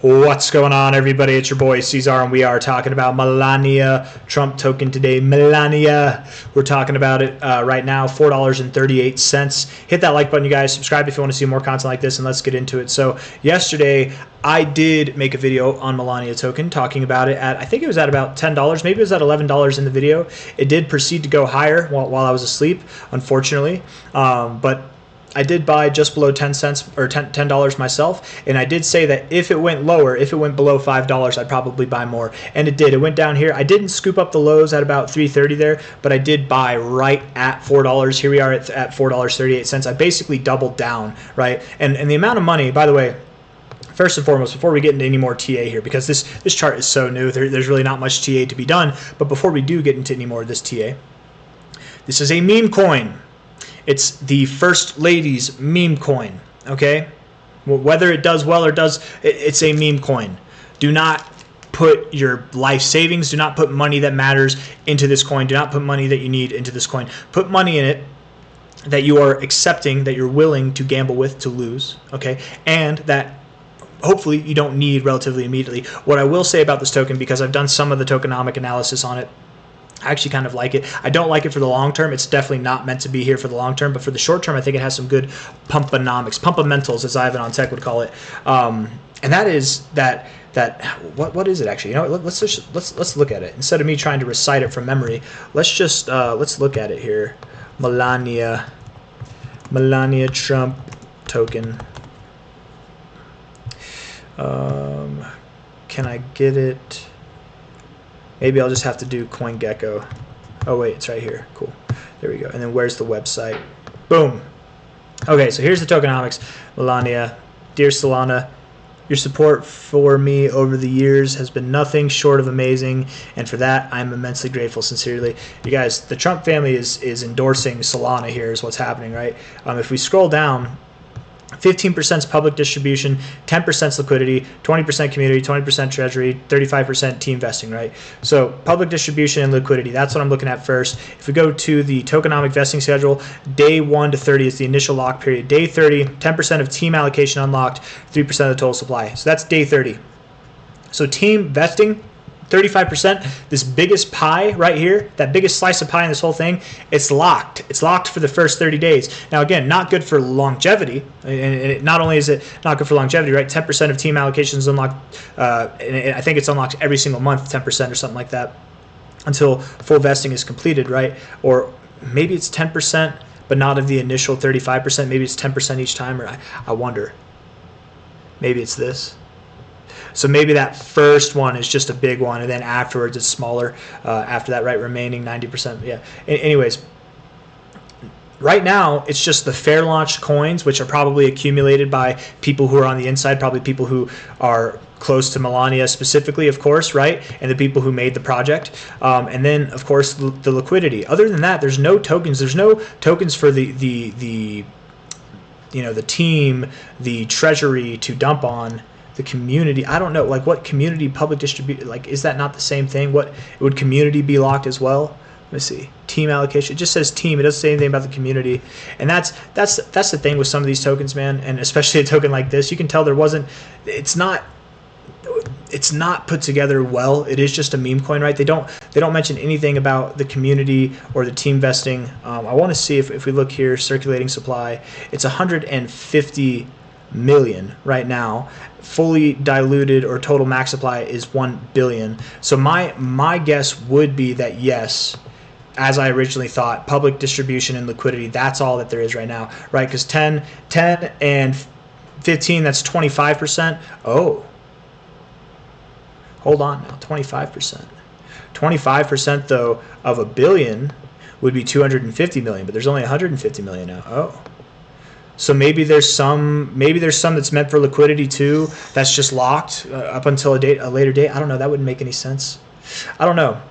What's going on, everybody? It's your boy C-Zar, and we are talking about Melania Trump token today. Melania, we're talking about it right now, $4.38. Hit that like button, you guys. Subscribe if you want to see more content like this, and let's get into it. So yesterday, I did make a video on Melania token talking about it at, I think it was at about $10. Maybe it was at $11 in the video. It did proceed to go higher while I was asleep, unfortunately. But I did buy just below 10 cents or $10 myself, and I did say that if it went lower, if it went below $5, I'd probably buy more, and it did. It went down here. I didn't scoop up the lows at about 3.30 there, but I did buy right at $4. Here we are at $4.38. I basically doubled down, right? And the amount of money, by the way, first and foremost, before we get into any more TA here, because this chart is so new, there's really not much TA to be done, but before we do get into any more of this TA, this is a meme coin. It's the First Lady's meme coin, okay? Whether it does well or it's a meme coin. Do not put your life savings, do not put money that matters into this coin. Do not put money that you need into this coin. Put money in it that you are accepting, that you're willing to gamble with to lose, okay? And that hopefully you don't need relatively immediately. What I will say about this token, because I've done some of the tokenomic analysis on it, I actually kind of like it. I don't like it for the long term. It's definitely not meant to be here for the long term, but for the short term, I think it has some good pumpamentals, as Ivan on Tech would call it. And that is that what is it actually? You know, let's look at it instead of me trying to recite it from memory. Let's just let's look at it here. Melania Trump token. Can I get it? Maybe I'll just have to do CoinGecko. Oh, wait, it's right here. Cool. There we go. And then where's the website? Boom. Okay, so here's the tokenomics. Melania, dear Solana, your support for me over the years has been nothing short of amazing, and for that, I'm immensely grateful, sincerely. You guys, the Trump family is endorsing Solana here is what's happening, right? If we scroll down, 15% is public distribution, 10% is liquidity, 20% community, 20% treasury, 35% team vesting, right? So public distribution and liquidity, that's what I'm looking at first. If we go to the tokenomic vesting schedule, day 1 to 30 is the initial lock period. Day 30, 10% of team allocation unlocked, 3% of the total supply. So that's day 30. So team vesting, 35%, this biggest pie right here, that biggest slice of pie in this whole thing, it's locked. It's locked for the first 30 days. Now, again, not good for longevity. And not only is it not good for longevity, right? 10% of team allocations unlocked, and I think it's unlocked every single month, 10% or something like that, until full vesting is completed, right? Or maybe it's 10%, but not of the initial 35%. Maybe it's 10% each time, or I wonder. Maybe it's this. So maybe that first one is just a big one, and then afterwards it's smaller. After that, right, remaining 90%. Yeah. Anyways, right now it's just the fair launch coins, which are probably accumulated by people who are on the inside, probably people who are close to Melania specifically, of course, right, and the people who made the project, and then of course the liquidity. Other than that, there's no tokens. There's no tokens for the team, the treasury to dump on. The community, I don't know, like what community public distribute, like is that not the same thing? What would community be locked as well? Let me see. Team allocation. It just says team. It doesn't say anything about the community. And that's the thing with some of these tokens, man, and especially a token like this. You can tell it's not put together well. It is just a meme coin, right? They don't mention anything about the community or the team vesting. I want to see if we look here, circulating supply. It's 150 million right now. Fully diluted or total max supply is 1 billion. So my guess would be that yes, as I originally thought, public distribution and liquidity, that's all that there is right now, right? Because 10 and 15, that's 25%. Oh, hold on now, 25%. 25% though of a billion would be 250 million, but there's only 150 million now. Oh. So maybe there's some that's meant for liquidity too. That's just locked up until a later date. I don't know. That wouldn't make any sense. I don't know,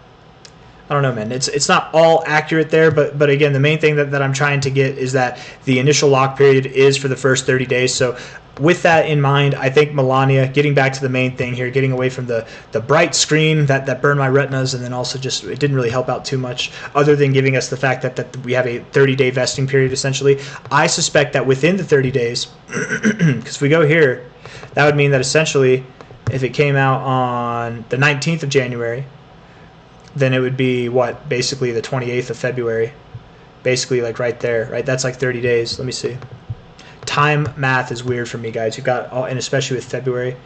man. It's not all accurate there, but again, the main thing that I'm trying to get is that the initial lock period is for the first 30 days. So with that in mind, I think Melania, getting back to the main thing here, getting away from the bright screen that burned my retinas, and then also just it didn't really help out too much other than giving us the fact that we have a 30-day vesting period essentially. I suspect that within the 30 days, because if we go here, that would mean that essentially If it came out on the 19th of January, then it would be what? Basically the 28th of February. Basically like right there, right? That's like 30 days. Let me see. Time math is weird for me, guys. You've got all, and especially with February.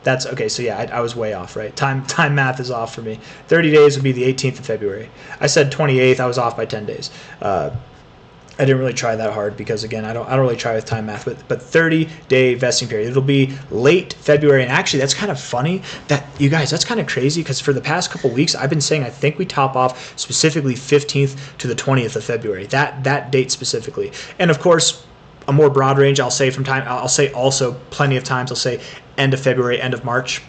That's okay. So yeah, I was way off, right? Time math is off for me. 30 days would be the 18th of February. I said 28th. I was off by 10 days. I didn't really try that hard because again, I don't really try with time math, but 30-day vesting period. It'll be late February, and actually that's kind of funny that you guys, that's kind of crazy because for the past couple weeks I've been saying I think we top off specifically 15th to the 20th of February. That date specifically, and of course a more broad range. I'll say from time. I'll say also plenty of times. I'll say end of February, end of March.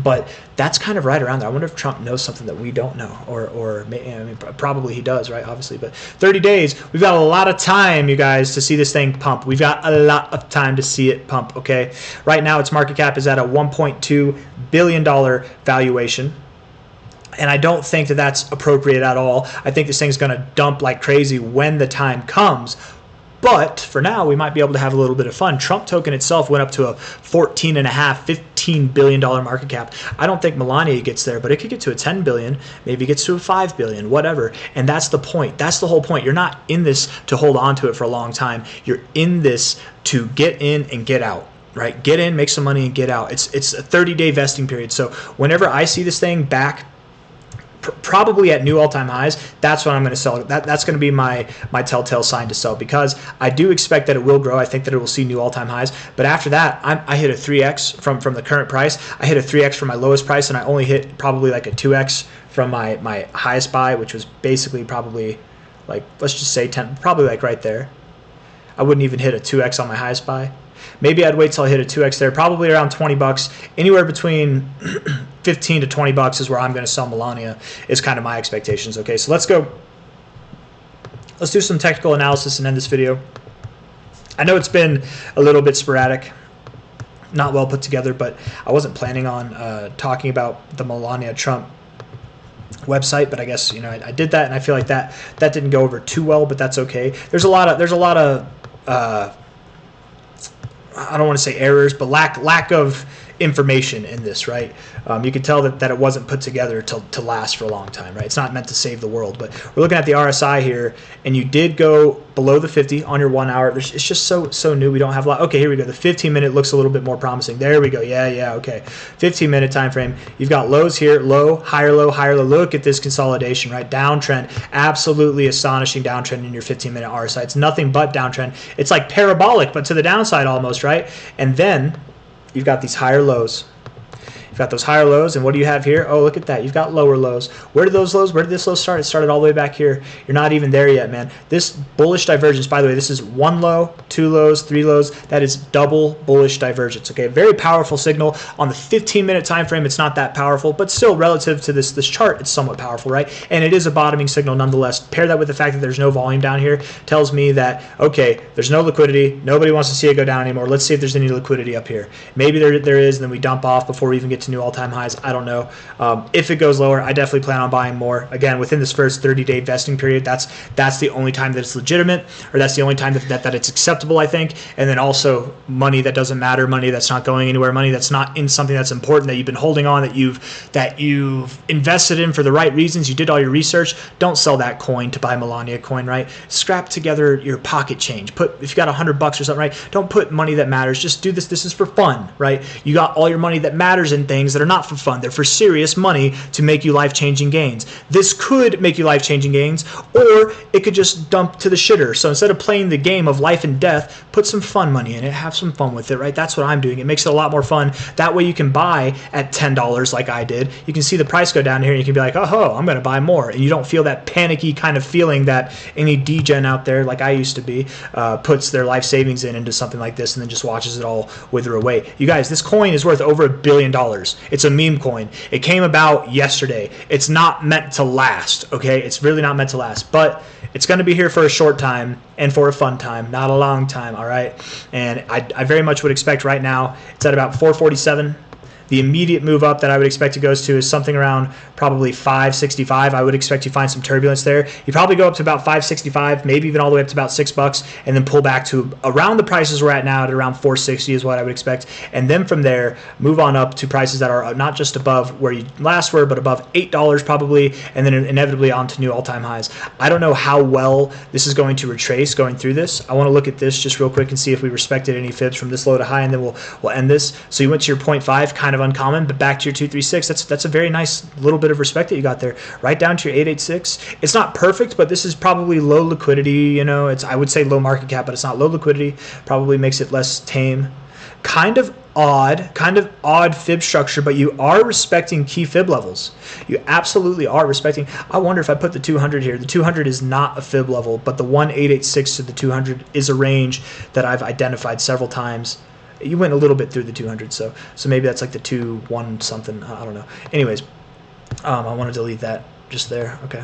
But that's kind of right around there. I wonder if Trump knows something that we don't know, or I mean, probably he does, right? Obviously, but 30 days, we've got a lot of time, you guys, to see this thing pump. We've got a lot of time to see it pump, okay? Right now, its market cap is at a $1.2 billion valuation. And I don't think that that's appropriate at all. I think this thing's going to dump like crazy when the time comes. But for now, we might be able to have a little bit of fun. Trump token itself went up to a $14.5, $15 billion market cap. I don't think Melania gets there, but it could get to a $10 billion, maybe it gets to a $5 billion, whatever. And that's the point. That's the whole point. You're not in this to hold on to it for a long time. You're in this to get in and get out. Right? Get in, make some money, and get out. It's a 30-day vesting period. So whenever I see this thing back, probably at new all-time highs, that's when I'm going to sell it. That's going to be my telltale sign to sell, because I do expect that it will grow. I think that it will see new all-time highs. But after that, I hit a 3x from the current price. I hit a 3x from my lowest price, and I only hit probably like a 2x from my highest buy, which was basically probably like, let's just say 10, probably like right there. I wouldn't even hit a 2x on my highest buy. Maybe I'd wait till I hit a 2x there, probably around 20 bucks. Anywhere between 15 to 20 bucks is where I'm going to sell Melania, is kind of my expectations. Okay, so let's go. Let's do some technical analysis and end this video. I know it's been a little bit sporadic, not well put together, but I wasn't planning on talking about the Melania Trump website, but I guess, you know, I did that, and I feel like that didn't go over too well, but that's okay. There's a lot of I don't want to say errors, but lack of information in this, right? You can tell that it wasn't put together to last for a long time, right? It's not meant to save the world, but we're looking at the RSI here, and you did go below the 50 on your 1 hour. It's just so new. We don't have a lot. Okay, here we go. The 15-minute looks a little bit more promising. There we go. Yeah, okay. 15-minute time frame. You've got lows here, low, higher low, higher low. Look at this consolidation, right? Downtrend. Absolutely astonishing downtrend in your 15-minute RSI. It's nothing but downtrend. It's like parabolic, but to the downside almost, right? And then you've got these higher lows. You've got those higher lows, and what do you have here? Oh, look at that. You've got lower lows. Where did those lows, where did this low start? It started all the way back here. You're not even there yet, man. This bullish divergence, by the way, this is 1 low, 2 lows, 3 lows. That is double bullish divergence, okay? Very powerful signal. On the 15-minute time frame, it's not that powerful, but still relative to this chart, it's somewhat powerful, right? And it is a bottoming signal nonetheless. Pair that with the fact that there's no volume down here tells me that, okay, there's no liquidity. Nobody wants to see it go down anymore. Let's see if there's any liquidity up here. Maybe there is, and then we dump off before we even get to new all-time highs. I don't know. If it goes lower, I definitely plan on buying more. Again, within this first 30-day vesting period, that's the only time that it's legitimate, or that's the only time that it's acceptable, I think. And then also money that doesn't matter, money that's not going anywhere, money that's not in something that's important, that you've been holding on, that you've invested in for the right reasons. You did all your research. Don't sell that coin to buy Melania coin, right? Scrap together your pocket change. If you got $100 or something, right? Don't put money that matters. Just do this. This is for fun, right? You got all your money that matters in things that are not for fun. They're for serious money to make you life-changing gains. This could make you life-changing gains, or it could just dump to the shitter. So instead of playing the game of life and death, put some fun money in it. Have some fun with it, right? That's what I'm doing. It makes it a lot more fun. That way you can buy at $10 like I did. You can see the price go down here, and you can be like, oh, I'm going to buy more. And you don't feel that panicky kind of feeling that any degen out there, like I used to be, puts their life savings into something like this and then just watches it all wither away. You guys, this coin is worth over $1 billion. It's a meme coin. It came about yesterday. It's not meant to last, okay? It's really not meant to last, but it's going to be here for a short time and for a fun time, not a long time, all right? And I very much would expect right now, it's at about 447. The immediate move up that I would expect it goes to is something around probably 565. I would expect you find some turbulence there. You probably go up to about 565, maybe even all the way up to about $6, and then pull back to around the prices we're at now at around 460 is what I would expect. And then from there, move on up to prices that are not just above where you last were, but above $8 probably, and then inevitably on to new all-time highs. I don't know how well this is going to retrace going through this. I want to look at this just real quick and see if we respected any fibs from this low to high, and then we'll end this. So you went to your 0.5, kind of uncommon, but back to your 236. That's a very nice little bit of respect that you got there. Right down to your 886. It's not perfect, but this is probably low liquidity. You know, I would say low market cap, but it's not low liquidity. Probably makes it less tame. Kind of odd fib structure, but you are respecting key fib levels. You absolutely are respecting. I wonder if I put the 200 here. The 200 is not a fib level, but the 1886 to the 200 is a range that I've identified several times. You went a little bit through the 200, so maybe that's like the 2-1 something. I don't know. Anyways, I want to delete that just there. Okay.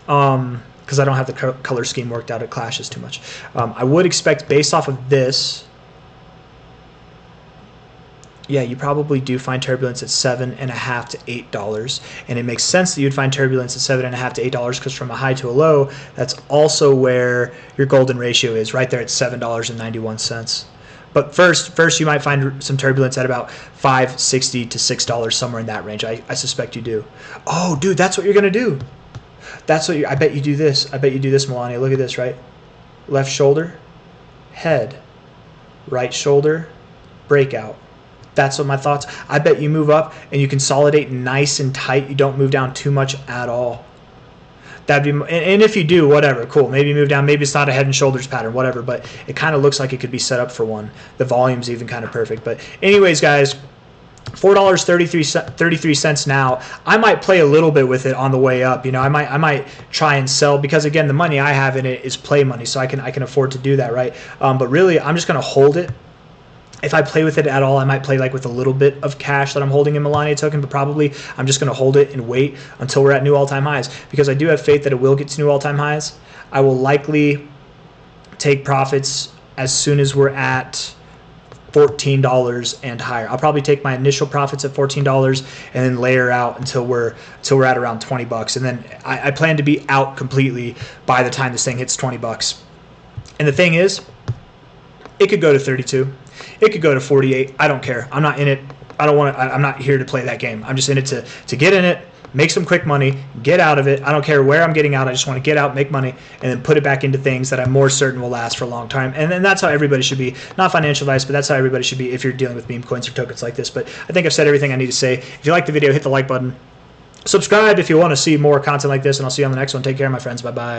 Because I don't have the color scheme worked out. It clashes too much. I would expect based off of this. Yeah, you probably do find turbulence at $7.50 to $8, and it makes sense that you'd find turbulence at $7.50 to $8 because from a high to a low, that's also where your golden ratio is, right there at $7.91. But first you might find some turbulence at about $5.60 to $6, somewhere in that range. I suspect you do. Oh, dude, that's what you're gonna do. I bet you do this. I bet you do this, Melania. Look at this, right? Left shoulder, head, right shoulder, breakout. That's what my thoughts. I bet you move up and you consolidate nice and tight. You don't move down too much at all. That'd be, and if you do, whatever, cool. Maybe you move down. Maybe it's not a head and shoulders pattern, whatever. But it kind of looks like it could be set up for one. The volume's even kind of perfect. But anyways, guys, $4.33 now. I might play a little bit with it on the way up. You know, I might try and sell because again, the money I have in it is play money, so I can afford to do that, right? But really, I'm just gonna hold it. If I play with it at all, I might play like with a little bit of cash that I'm holding in Melania token, but probably I'm just going to hold it and wait until we're at new all-time highs because I do have faith that it will get to new all-time highs. I will likely take profits as soon as we're at $14 and higher. I'll probably take my initial profits at $14 and then layer out until we're at around $20, and then I plan to be out completely by the time this thing hits $20. And the thing is, it could go to 32. It could go to 48. I don't care. I'm not in it. I'm not here to play that game. I'm just in it to get in it, make some quick money, get out of it. I don't care where I'm getting out. I just want to get out, make money, and then put it back into things that I'm more certain will last for a long time. And then that's how everybody should be. Not financial advice, but that's how everybody should be if you're dealing with meme coins or tokens like this. But I think I've said everything I need to say. If you like the video, hit the like button. Subscribe if you want to see more content like this, and I'll see you on the next one. Take care, my friends. Bye-bye.